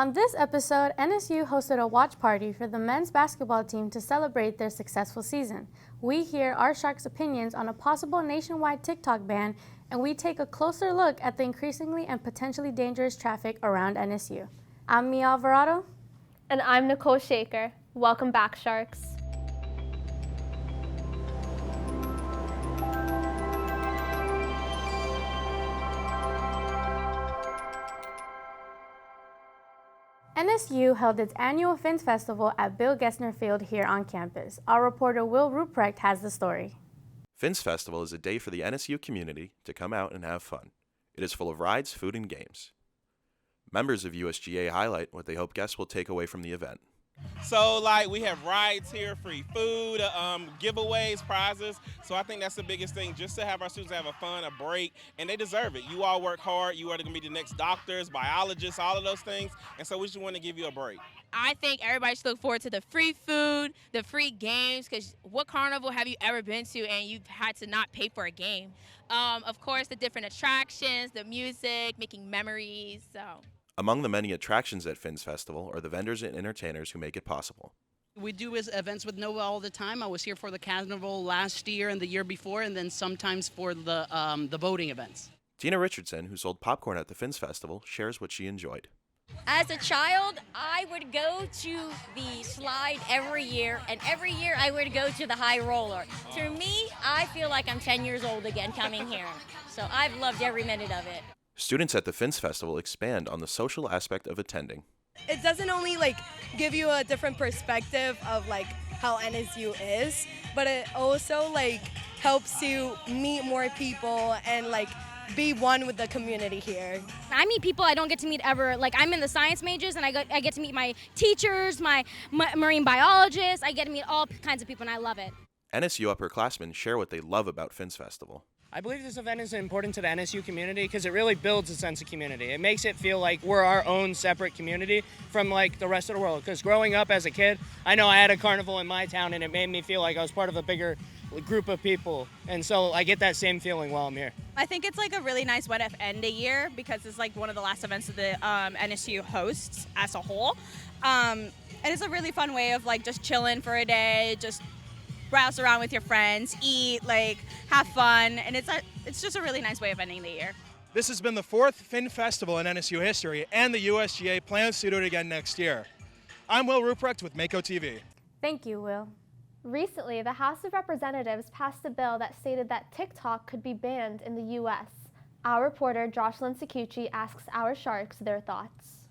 On this episode, NSU hosted a watch party for the men's basketball team to celebrate their successful season. We hear our Sharks' opinions on a possible nationwide TikTok ban, and we take a closer look at the increasingly and potentially dangerous traffic around NSU. I'm Mia Alvarado. And I'm Nicole Shaker. Welcome back, Sharks. NSU held its annual Fins Festival at Bill Gessner Field here on campus. Our reporter Will Ruprecht has the story. Fins Festival is a day for the NSU community to come out and have fun. It is full of rides, food, and games. Members of USGA highlight what they hope guests will take away from the event. So, we have rides here, free food, giveaways, prizes. So I think that's the biggest thing, just to have our students have a fun, a break, and they deserve it. You all work hard. You are going to be the next doctors, biologists, all of those things. And so we just want to give you a break. I think everybody should look forward to the free food, the free games, because what carnival have you ever been to and you've had to not pay for a game? Of course, the different attractions, the music, making memories, so... Among the many attractions at Fins Festival are the vendors and entertainers who make it possible. We do events with Nova all the time. I was here for the carnival last year and the year before, and then sometimes for the boating events. Tina Richardson, who sold popcorn at the Fins Festival, shares what she enjoyed. As a child, I would go to the slide every year, and every year I would go to the high roller. To me, I feel like I'm 10 years old again coming here. So I've loved every minute of it. Students at the Fins Festival expand on the social aspect of attending. It doesn't only give you a different perspective of how NSU is, but it also helps you meet more people and be one with the community here. I meet people I don't get to meet ever. I'm in the science majors, and I get to meet my teachers, my marine biologists. I get to meet all kinds of people, and I love it. NSU upperclassmen share what they love about Fins Festival. I believe this event is important to the NSU community because it really builds a sense of community. It makes it feel like we're our own separate community from the rest of the world. Because growing up as a kid, I know I had a carnival in my town and it made me feel like I was part of a bigger group of people. And so I get that same feeling while I'm here. I think it's a really nice way to end a year because it's one of the last events that the NSU hosts as a whole. And it's a really fun way of just chilling for a day, just browse around with your friends, eat, have fun, and it's just a really nice way of ending the year. This has been the fourth Fin Festival in NSU history, and the USGA plans to do it again next year. I'm Will Ruprecht with Mako TV. Thank you, Will. Recently, the House of Representatives passed a bill that stated that TikTok could be banned in the U.S. Our reporter, Jocelyn Saccucci, asks our Sharks their thoughts.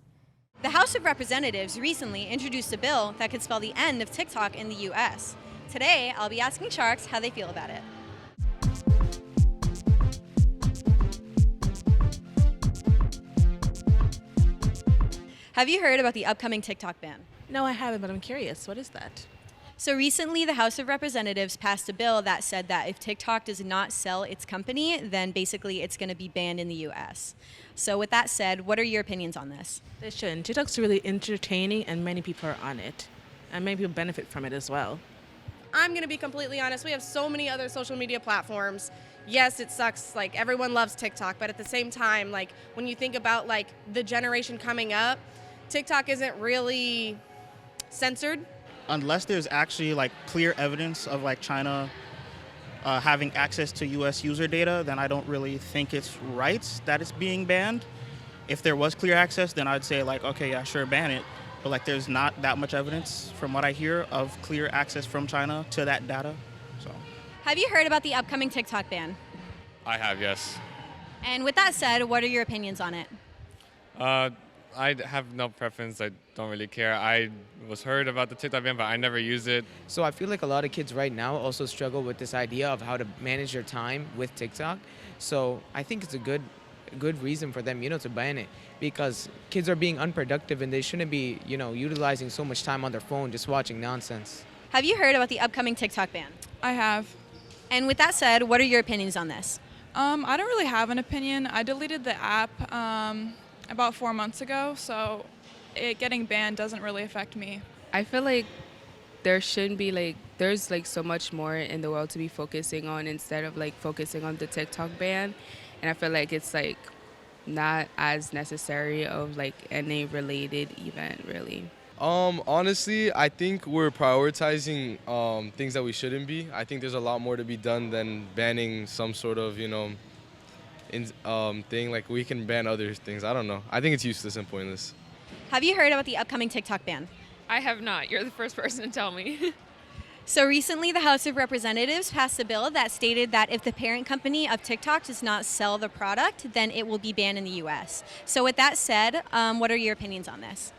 The House of Representatives recently introduced a bill that could spell the end of TikTok in the U.S. Today, I'll be asking Sharks how they feel about it. Have you heard about the upcoming TikTok ban? No, I haven't, but I'm curious. What is that? So recently, the House of Representatives passed a bill that said that if TikTok does not sell its company, then basically it's going to be banned in the U.S. So with that said, what are your opinions on this? They shouldn't. TikTok's really entertaining, and many people are on it. And many people benefit from it as well. I'm going to be completely honest. We have so many other social media platforms. Yes, it sucks. Everyone loves TikTok, but at the same time, when you think about the generation coming up, TikTok isn't really censored. Unless there's actually clear evidence of China having access to U.S. user data, then I don't really think it's right that it's being banned. If there was clear access, then I'd say okay, yeah, sure, ban it. But there's not that much evidence from what I hear of clear access from China to that data. So, have you heard about the upcoming TikTok ban? I have, yes. And with that said, what are your opinions on it? I have no preference. I don't really care. I was heard about the TikTok ban, but I never use it. So I feel like a lot of kids right now also struggle with this idea of how to manage their time with TikTok. So I think it's a good reason for them, to ban it, because kids are being unproductive and they shouldn't be, utilizing so much time on their phone just watching nonsense. Have you heard about the upcoming TikTok ban? I have. And with that said, what are your opinions on this? I don't really have an opinion. I deleted the app about 4 months ago, so it getting banned doesn't really affect me. I feel like there shouldn't be there's so much more in the world to be focusing on instead of focusing on the TikTok ban. And I feel like it's not as necessary of like any related event really. Honestly, I think we're prioritizing things that we shouldn't be. I think there's a lot more to be done than banning some sort of, thing. Like, we can ban other things. I don't know. I think it's useless and pointless. Have you heard about the upcoming TikTok ban? I have not. You're the first person to tell me. So recently, the House of Representatives passed a bill that stated that if the parent company of TikTok does not sell the product, then it will be banned in the U.S. So with that said, what are your opinions on this?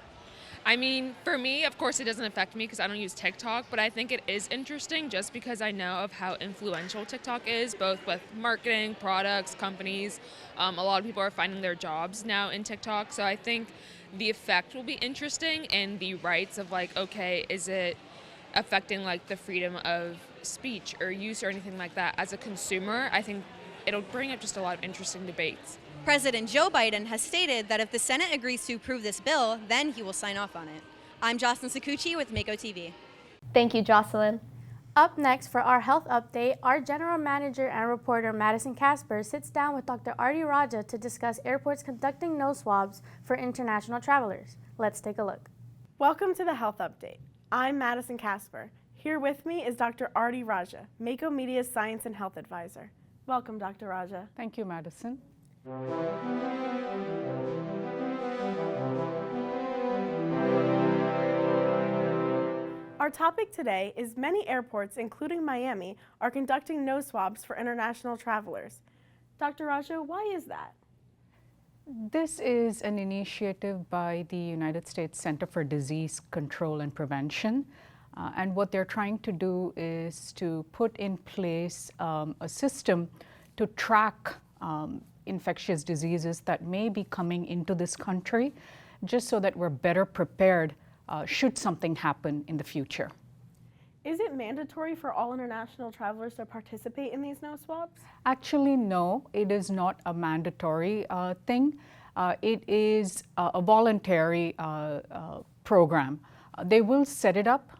I mean, for me, of course, it doesn't affect me because I don't use TikTok, but I think it is interesting just because I know of how influential TikTok is, both with marketing, products, companies. A lot of people are finding their jobs now in TikTok, so I think the effect will be interesting and the rights of like, okay, is it affecting like the freedom of speech or use or anything like that? As a consumer, I think it'll bring up just a lot of interesting debates. President Joe Biden has stated that if the Senate agrees to approve this bill, then he will sign off on it. I'm Jocelyn Saccucci with Mako TV. Thank you, Jocelyn. Up next for our health update, our general manager and reporter Madison Kasper sits down with Dr. Aubrey Raja to discuss airports conducting nose swabs for international travelers. Let's take a look. Welcome to the health update. I'm Madison Kasper. Here with me is Dr. Aubrey Raja, Mako Media's Science and Health Advisor. Welcome, Dr. Raja. Thank you, Madison. Our topic today is many airports, including Miami, are conducting nose swabs for international travelers. Dr. Raja, why is that? This is an initiative by the United States Center for Disease Control and Prevention. And what they're trying to do is to put in place a system to track infectious diseases that may be coming into this country, just so that we're better prepared should something happen in the future. Is it mandatory for all international travelers to participate in these nose swabs? Actually, no, it is not a mandatory thing. It is a voluntary program. They will set it up,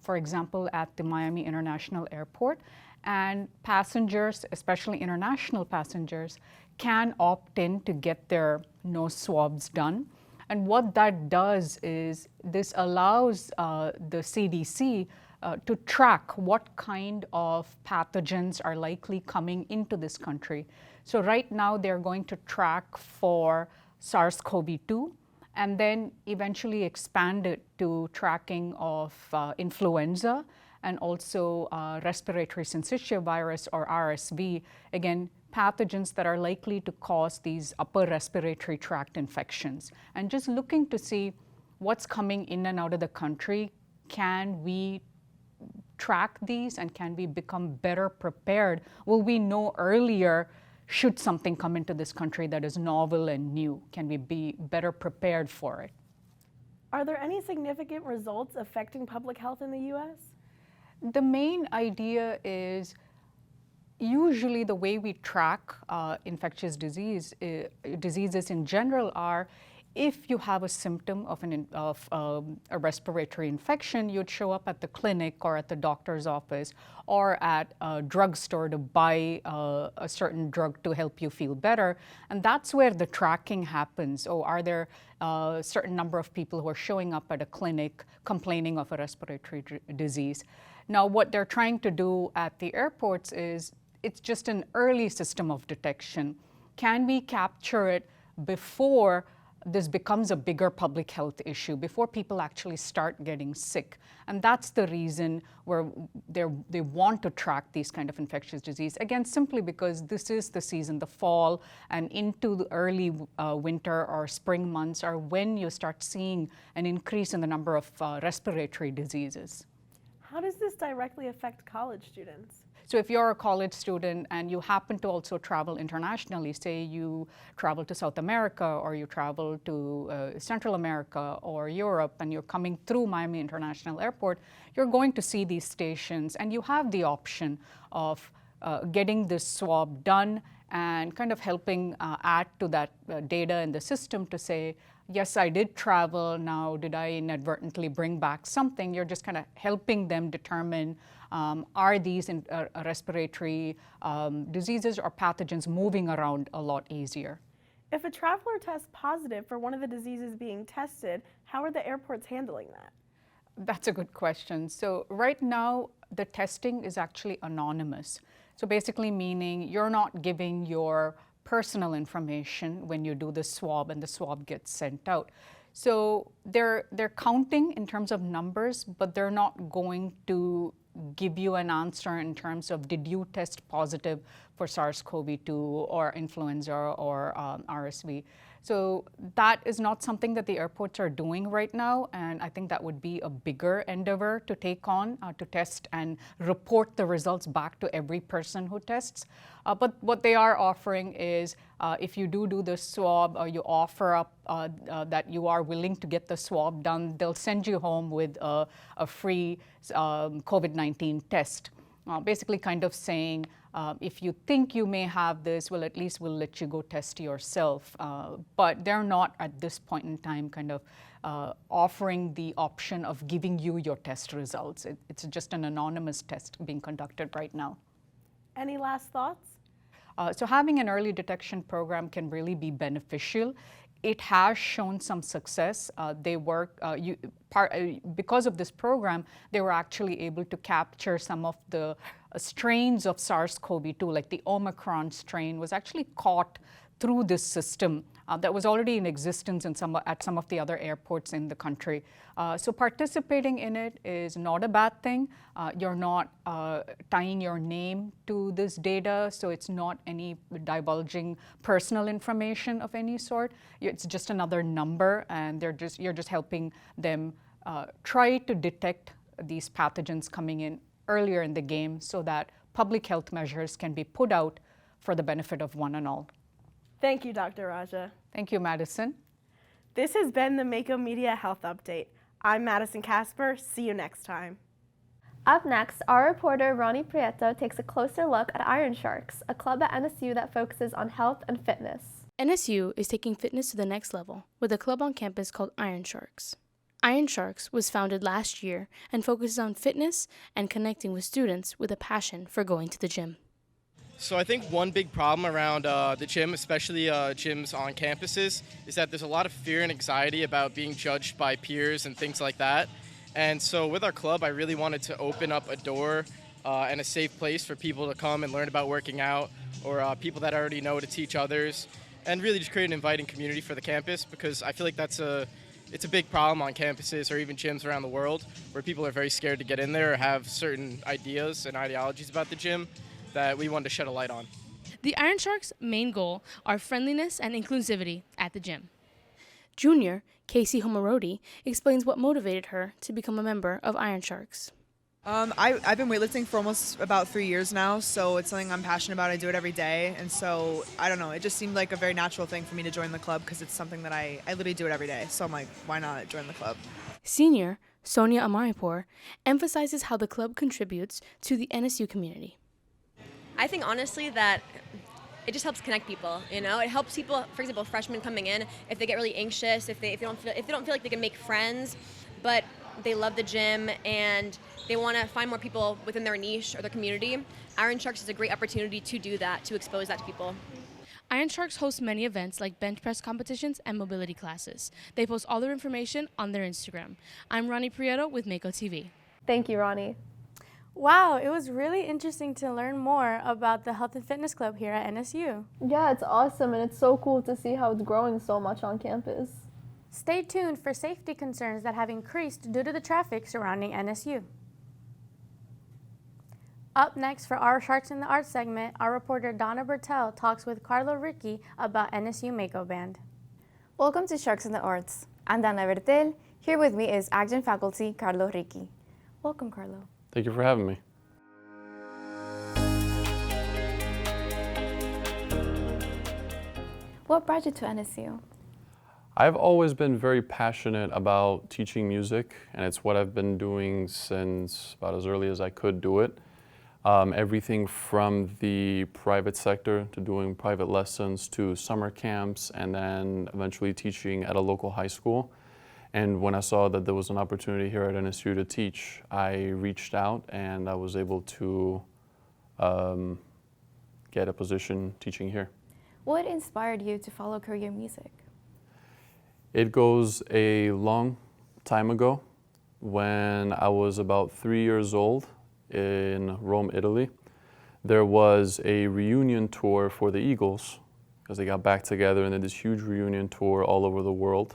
for example, at the Miami International Airport, and passengers, especially international passengers, can opt in to get their nose swabs done. And what that does is this allows the CDC to track what kind of pathogens are likely coming into this country. So right now they're going to track for SARS-CoV-2 and then eventually expand it to tracking of influenza and also respiratory syncytial virus or RSV, again, pathogens that are likely to cause these upper respiratory tract infections. And just looking to see what's coming in and out of the country, can we track these and can we become better prepared? Will we know earlier should something come into this country that is novel and new? Can we be better prepared for it? Are there any significant results affecting public health in the U.S.? The main idea is usually the way we track infectious diseases in general are if you have a symptom of a respiratory infection, you'd show up at the clinic or at the doctor's office or at a drugstore to buy a certain drug to help you feel better. And that's where the tracking happens. Oh, are there a certain number of people who are showing up at a clinic complaining of a respiratory disease? Now, what they're trying to do at the airports is it's just an early system of detection. Can we capture it before this becomes a bigger public health issue, before people actually start getting sick? And that's the reason where they want to track these kind of infectious disease. Again, simply because this is the season, the fall and into the early winter or spring months are when you start seeing an increase in the number of respiratory diseases. How does this directly affect college students? So if you're a college student and you happen to also travel internationally, say you travel to South America or you travel to Central America or Europe and you're coming through Miami International Airport, you're going to see these stations and you have the option of getting this swab done and kind of helping add to that data in the system to say, yes, I did travel, now did I inadvertently bring back something? You're just kind of helping them determine are these respiratory diseases or pathogens moving around a lot easier. If a traveler tests positive for one of the diseases being tested, how are the airports handling that? That's a good question. So right now, the testing is actually anonymous. So basically meaning you're not giving your personal information when you do the swab and the swab gets sent out. So they're counting in terms of numbers, but they're not going to give you an answer in terms of did you test positive for SARS-CoV-2 or influenza or RSV. So that is not something that the airports are doing right now, and I think that would be a bigger endeavor to take on, to test and report the results back to every person who tests. But what they are offering is if you do the swab or you offer up that you are willing to get the swab done, they'll send you home with a free COVID-19 test. Basically kind of saying, if you think you may have this, well, at least we'll let you go test yourself. But they're not at this point in time kind of offering the option of giving you your test results. It's just an anonymous test being conducted right now. Any last thoughts? So having an early detection program can really be beneficial. It has shown some success. Because of this program, they were actually able to capture some of the strains of SARS-CoV-2, like the Omicron strain was actually caught through this system that was already in existence at some of the other airports in the country. So participating in it is not a bad thing. You're not tying your name to this data, so it's not any divulging personal information of any sort. It's just another number, and you're just helping them try to detect these pathogens coming in earlier in the game so that public health measures can be put out for the benefit of one and all. Thank you, Dr. Raja. Thank you, Madison. This has been the Mako Media Health Update. I'm Madison Kasper. See you next time. Up next, our reporter Ronnie Prieto takes a closer look at Iron Sharks, a club at NSU that focuses on health and fitness. NSU is taking fitness to the next level with a club on campus called Iron Sharks. Iron Sharks was founded last year and focuses on fitness and connecting with students with a passion for going to the gym. So I think one big problem around the gym, especially gyms on campuses, is that there's a lot of fear and anxiety about being judged by peers and things like that. And so with our club, I really wanted to open up a door and a safe place for people to come and learn about working out, or people that already know to teach others, and really just create an inviting community for the campus, because I feel like it's a big problem on campuses or even gyms around the world where people are very scared to get in there or have certain ideas and ideologies about the gym that we wanted to shed a light on. The Iron Sharks' main goal are friendliness and inclusivity at the gym. Junior Casey Homarodi explains what motivated her to become a member of Iron Sharks. I've been weightlifting for almost about 3 years now, so it's something I'm passionate about. I do it every day, and so, I don't know, it just seemed like a very natural thing for me to join the club because it's something that I literally do it every day, so I'm like, why not join the club? Senior Sonia Amaripur emphasizes how the club contributes to the NSU community. I think honestly that it just helps connect people, you know? It helps people, for example, freshmen coming in, if they get really anxious, if they don't feel like they can make friends, but they love the gym and they want to find more people within their niche or their community. Iron Sharks is a great opportunity to do that, to expose that to people. Iron Sharks hosts many events like bench press competitions and mobility classes. They post all their information on their Instagram. I'm Ronnie Prieto with Mako TV. Thank you, Ronnie. Wow, it was really interesting to learn more about the Health and Fitness Club here at NSU. Yeah, it's awesome, and it's so cool to see how it's growing so much on campus. Stay tuned for safety concerns that have increased due to the traffic surrounding NSU. Up next for our Sharks in the Arts segment, our reporter Donna Bertel talks with Carlo Ricci about NSU Mako Band. Welcome to Sharks in the Arts. I'm Donna Bertel. Here with me is adjunct faculty Carlo Ricci. Welcome, Carlo. Thank you for having me. What brought you to NSU? I've always been very passionate about teaching music, and it's what I've been doing since about as early as I could do it. Everything from the private sector to doing private lessons to summer camps, and then eventually teaching at a local high school. And when I saw that there was an opportunity here at NSU to teach, I reached out and I was able to get a position teaching here. What inspired you to follow Korean music? It goes a long time ago when I was about 3 years old in Rome, Italy. There was a reunion tour for the Eagles because they got back together and did this huge reunion tour all over the world.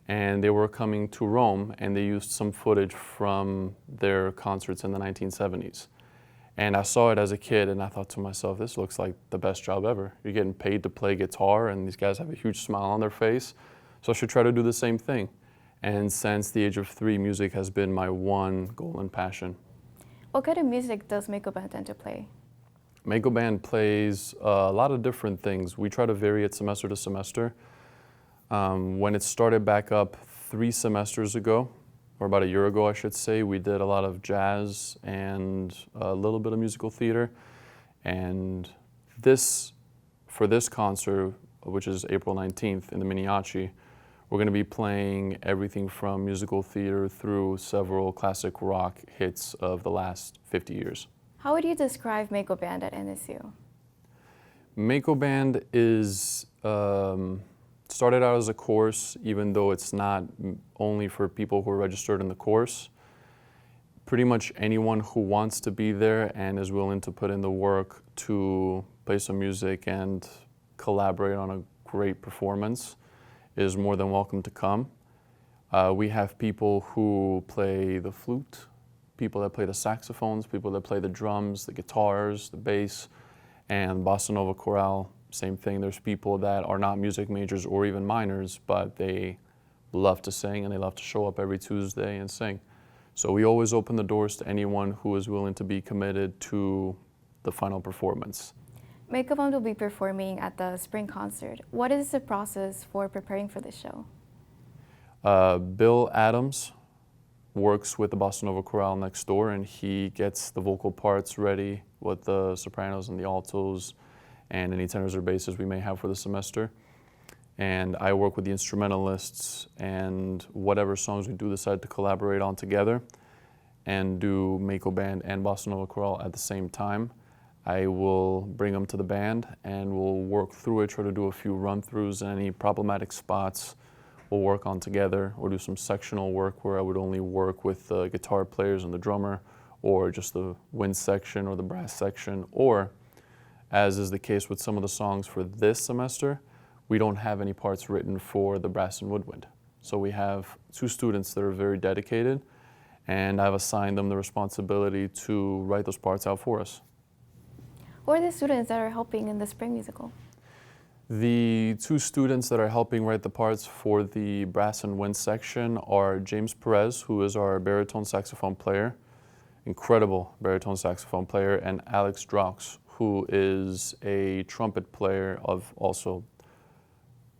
And they were coming to Rome and they used some footage from their concerts in the 1970s. And I saw it as a kid and I thought to myself, this looks like the best job ever. You're getting paid to play guitar and these guys have a huge smile on their face. So I should try to do the same thing. And since the age of 3, music has been my one goal and passion. What kind of music does Mako Ban tend to play? Mako Band plays a lot of different things. We try to vary it semester to semester. When it started back up 3 semesters ago, or about a year ago I should say, we did a lot of jazz and a little bit of musical theater. And for this concert, which is April 19th in the Miniachi, we're going to be playing everything from musical theater through several classic rock hits of the last 50 years. How would you describe Mako Band at NSU? Mako Band is started out as a course, even though it's not only for people who are registered in the course. Pretty much anyone who wants to be there and is willing to put in the work to play some music and collaborate on a great performance is more than welcome to come. We have people who play the flute, people that play the saxophones, people that play the drums, the guitars, the bass, and Bossa Nova Chorale, same thing. There's people that are not music majors or even minors, but they love to sing and they love to show up every Tuesday and sing. So we always open the doors to anyone who is willing to be committed to the final performance. Mako Ban will be performing at the spring concert. What is the process for preparing for this show? Bill Adams works with the Bossa Nova Chorale next door, and he gets the vocal parts ready with the sopranos and the altos and any tenors or basses we may have for the semester. And I work with the instrumentalists and whatever songs we do decide to collaborate on together and do Mako Band and Bossa Nova Chorale at the same time. I will bring them to the band and we'll work through it, try to do a few run-throughs and any problematic spots we'll work on together, or do some sectional work where I would only work with the guitar players and the drummer, or just the wind section or the brass section, or as is the case with some of the songs for this semester, we don't have any parts written for the brass and woodwind. So we have 2 students that are very dedicated, and I've assigned them the responsibility to write those parts out for us. Who are the students that are helping in the spring musical? The 2 students that are helping write the parts for the brass and wind section are James Perez, who is our baritone saxophone player, incredible baritone saxophone player, and Alex Drox, who is a trumpet player of also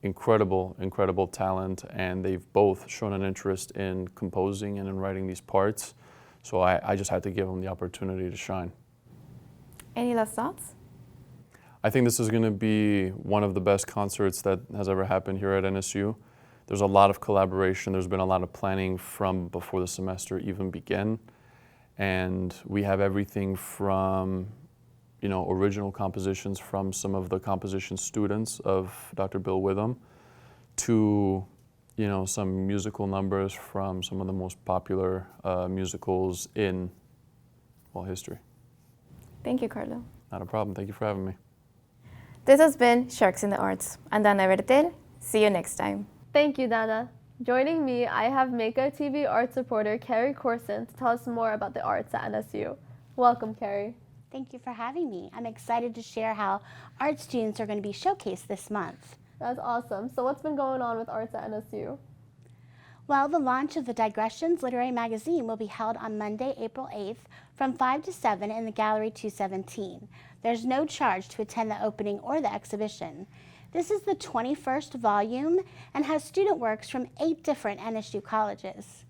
incredible talent, and they've both shown an interest in composing and in writing these parts. So I just had to give them the opportunity to shine. Any last thoughts? I think this is going to be one of the best concerts that has ever happened here at NSU. There's a lot of collaboration. There's been a lot of planning from before the semester even began. And we have everything from, original compositions from some of the composition students of Dr. Bill Witham to, some musical numbers from some of the most popular musicals in, history. Thank you, Carlo. Not a problem. Thank you for having me. This has been Sharks in the Arts. I'm Dana Vertel. See you next time. Thank you, Dana. Joining me, I have Mako TV arts reporter Carey Courson to tell us more about the arts at NSU. Welcome, Carey. Thank you for having me. I'm excited to share how art students are going to be showcased this month. That's awesome. So what's been going on with arts at NSU? Well, the launch of the Digressions Literary Magazine will be held on Monday, April 8th from 5 to 7 in the Gallery 217. There's no charge to attend the opening or the exhibition. This is the 21st volume and has student works from 8 different NSU colleges.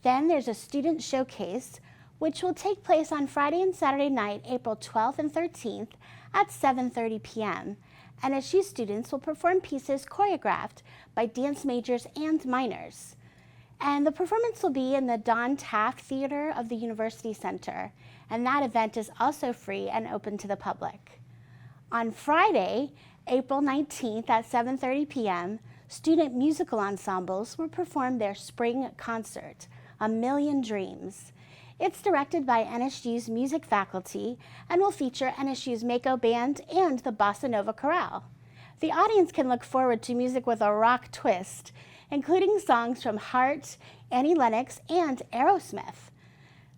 Then there's a student showcase, which will take place on Friday and Saturday night, April 12th and 13th at 7:30 p.m. NSU students will perform pieces choreographed by dance majors and minors. And the performance will be in the Don Taft Theater of the University Center, and that event is also free and open to the public. On Friday, April 19th at 7:30 p.m., student musical ensembles will perform their spring concert, A Million Dreams. It's directed by NSU's music faculty and will feature NSU's Mako Band and the Bossa Nova Chorale. The audience can look forward to music with a rock twist, including songs from Heart, Annie Lennox, and Aerosmith.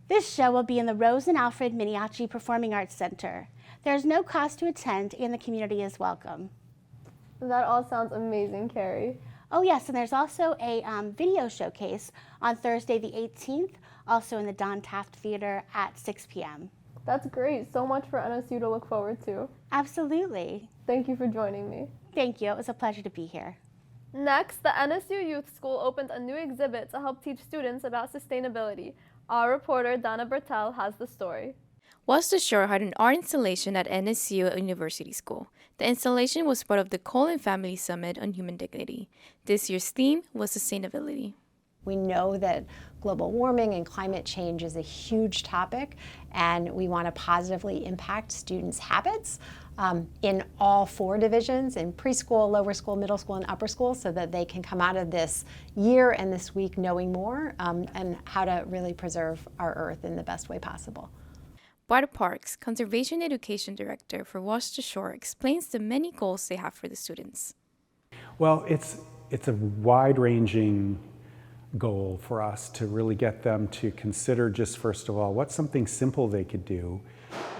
This show will be in the Rose and Alfred Miniaci Performing Arts Center. There's no cost to attend, and the community is welcome. That all sounds amazing, Carey. Oh yes, and there's also a video showcase on Thursday the 18th, also in the Don Taft Theater at 6 p.m. That's great. So much for NSU to look forward to. Absolutely. Thank you for joining me. Thank you. It was a pleasure to be here. Next, the NSU Youth School opened a new exhibit to help teach students about sustainability. Our reporter, Donna Bertel, has the story. Worcestershire had an art installation at NSU University School. The installation was part of the Cole and Family Summit on Human Dignity. This year's theme was sustainability. We know that global warming and climate change is a huge topic, and we want to positively impact students' habits in all 4 divisions, in preschool, lower school, middle school, and upper school, so that they can come out of this year and this week knowing more and how to really preserve our earth in the best way possible. Bart Parks, Conservation Education Director for Worcestershire, explains the many goals they have for the students. Well, it's a wide-ranging goal for us to really get them to consider, just first of all, what's something simple they could do.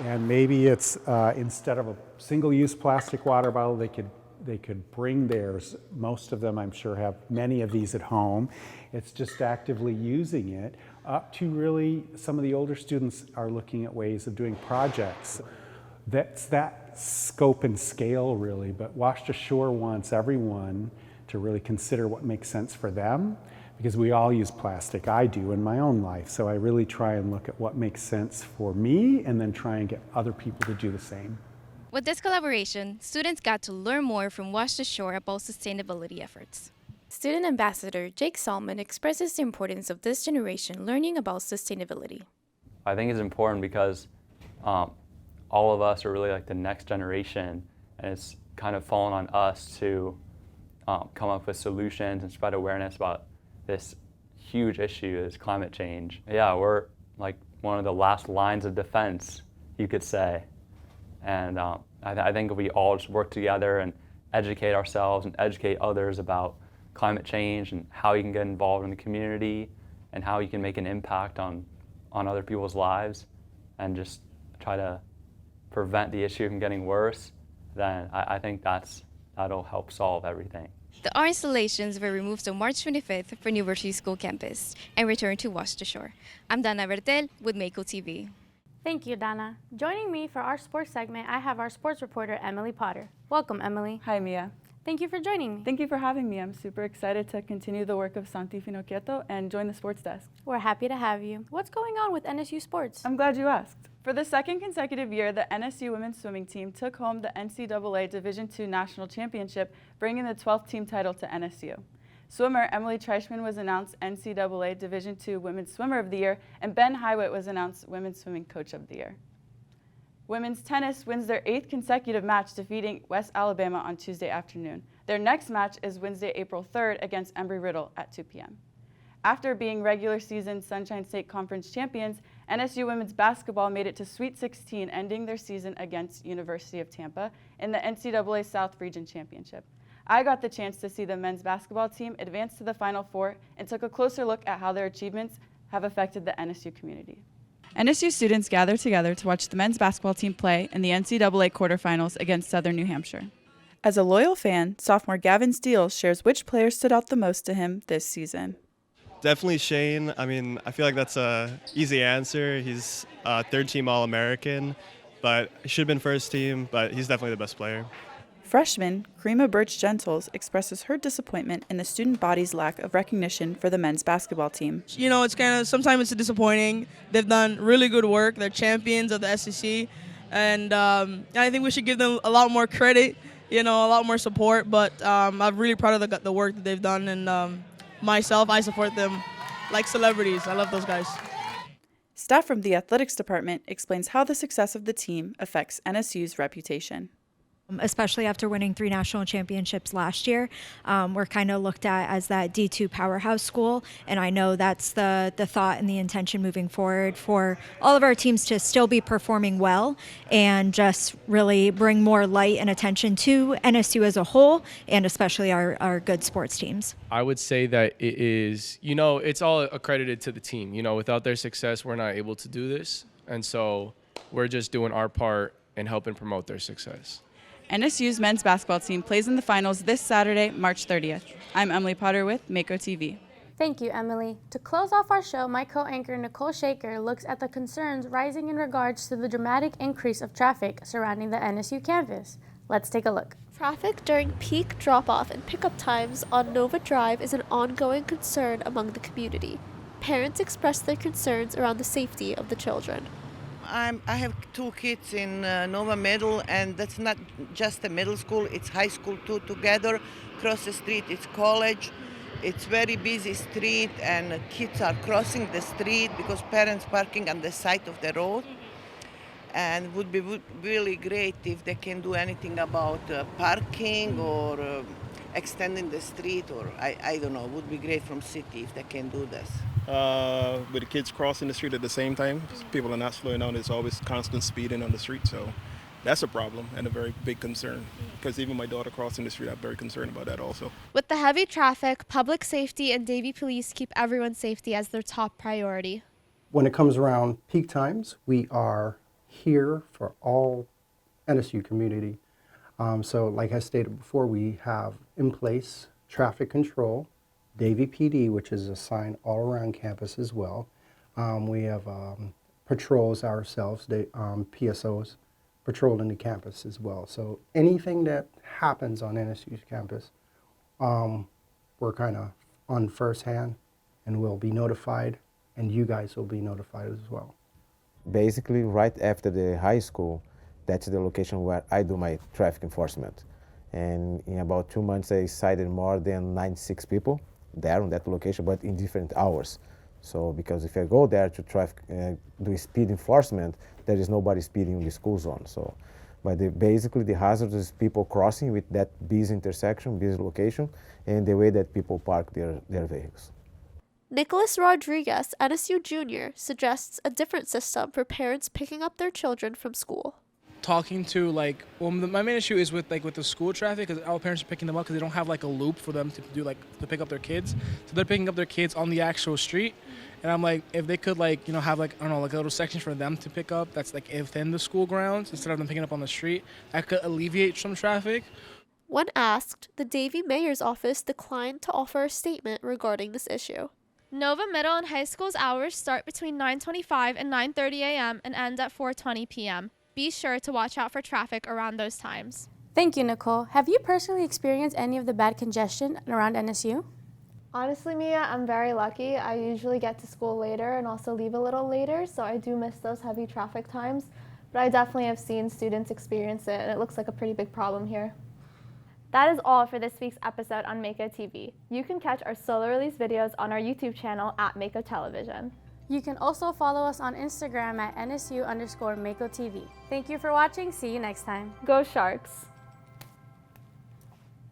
And maybe it's instead of a single-use plastic water bottle, they could bring theirs. Most of them, I'm sure, have many of these at home. It's just actively using it. Up to really, some of the older students are looking at ways of doing projects. That's that scope and scale, really. But Worcestershire wants everyone to really consider what makes sense for them, because we all use plastic. I do in my own life. So I really try and look at what makes sense for me and then try and get other people to do the same. With this collaboration, students got to learn more from Worcestershire about sustainability efforts. Student Ambassador Jake Salmon expresses the importance of this generation learning about sustainability. I think it's important because all of us are really like the next generation, and it's kind of fallen on us to come up with solutions and spread awareness about this huge issue is climate change. Yeah, we're like one of the last lines of defense, you could say. And I think if we all just work together and educate ourselves and educate others about climate change and how you can get involved in the community and how you can make an impact on other people's lives and just try to prevent the issue from getting worse, then I think that'll help solve everything. The art installations were removed on March 25th from University School campus and returned to Worcestershire. I'm Dana Bertel with Mako TV. Thank you, Dana. Joining me for our sports segment, I have our sports reporter, Emily Potter. Welcome, Emily. Hi, Mia. Thank you for joining me. Thank you for having me. I'm super excited to continue the work of Santi Finocchieto and join the sports desk. We're happy to have you. What's going on with NSU sports? I'm glad you asked. For the second consecutive year, the NSU women's swimming team took home the NCAA Division II National Championship, bringing the 12th team title to NSU. Swimmer Emily Treichman was announced NCAA Division II Women's Swimmer of the Year, and Ben Highwit was announced Women's Swimming Coach of the Year. Women's tennis wins their 8th consecutive match, defeating West Alabama on Tuesday afternoon. Their next match is Wednesday, April 3rd against Embry-Riddle at 2 p.m. After being regular season Sunshine State Conference champions, NSU women's basketball made it to Sweet 16, ending their season against University of Tampa in the NCAA South Region Championship. I got the chance to see the men's basketball team advance to the Final Four and took a closer look at how their achievements have affected the NSU community. NSU students gathered together to watch the men's basketball team play in the NCAA quarterfinals against Southern New Hampshire. As a loyal fan, sophomore Gavin Steele shares which player stood out the most to him this season. Definitely Shane. I mean, I feel like that's an easy answer. He's third-team All-American, but he should have been first team, but he's definitely the best player. Freshman Karima Birch-Gentles expresses her disappointment in the student body's lack of recognition for the men's basketball team. You know, sometimes it's disappointing. They've done really good work. They're champions of the SEC, and I think we should give them a lot more credit, a lot more support, but I'm really proud of the work that they've done, and myself, I support them like celebrities. I love those guys. Staff from the athletics department explains how the success of the team affects NSU's reputation. Especially after winning 3 national championships last year. We're kind of looked at as that D2 powerhouse school, and I know that's the thought and the intention moving forward for all of our teams to still be performing well and just really bring more light and attention to NSU as a whole, and especially our good sports teams. I would say that it is, it's all accredited to the team. Without their success, we're not able to do this, and so we're just doing our part and helping promote their success. NSU's men's basketball team plays in the finals this Saturday, March 30th. I'm Emily Potter with Mako TV. Thank you, Emily. To close off our show, my co-anchor Nicole Shaker looks at the concerns rising in regards to the dramatic increase of traffic surrounding the NSU campus. Let's take a look. Traffic during peak drop-off and pickup times on Nova Drive is an ongoing concern among the community. Parents express their concerns around the safety of the children. I have 2 kids in Nova Middle, and that's not just a middle school, it's high school too together. Across the street it's college. It's very busy street, and kids are crossing the street because parents parking on the side of the road. And would be really great if they can do anything about parking or extending the street, or I don't know, would be great from city if they can do this. With the kids crossing the street at the same time, people are not slowing down. There's always constant speeding on the street, so that's a problem and a very big concern. Because even my daughter crossing the street, I'm very concerned about that also. With the heavy traffic, public safety and Davie Police keep everyone's safety as their top priority. When it comes around peak times, we are here for all NSU community. So like I stated before, we have in place traffic control, Davie PD, which is assigned all around campus as well. We have patrols ourselves, PSOs, patrolling the campus as well. So anything that happens on NSU's campus, we're kind of on first hand, and we'll be notified, and you guys will be notified as well. Basically, right after the high school, that's the location where I do my traffic enforcement. And in about 2 months, I cited more than 96 people there on that location, but in different hours. So, because if I go there to do speed enforcement, there is nobody speeding in the school zone. So, but basically the hazard is people crossing with that busy intersection, busy location, and the way that people park their vehicles. Nicholas Rodriguez, NSU Jr., suggests a different system for parents picking up their children from school. Talking to my main issue is with the school traffic, because our parents are picking them up because they don't have a loop for them to do to pick up their kids. So they're picking up their kids on the actual street, and I'm like, if they could have I don't know, a little section for them to pick up that's within the school grounds instead of them picking up on the street, that could alleviate some traffic. When asked, the Davie Mayor's office declined to offer a statement regarding this issue. Nova Middle and High School's hours start between 9:25 and 9:30 a.m. and end at 4:20 p.m. Be sure to watch out for traffic around those times. Thank you, Nicole. Have you personally experienced any of the bad congestion around NSU? Honestly, Mia, I'm very lucky. I usually get to school later and also leave a little later, so I do miss those heavy traffic times. But I definitely have seen students experience it, and it looks like a pretty big problem here. That is all for this week's episode on Mako TV. You can catch our solo release videos on our YouTube channel at Mako Television. You can also follow us on Instagram at NSU_Mako TV. Thank you for watching. See you next time. Go Sharks!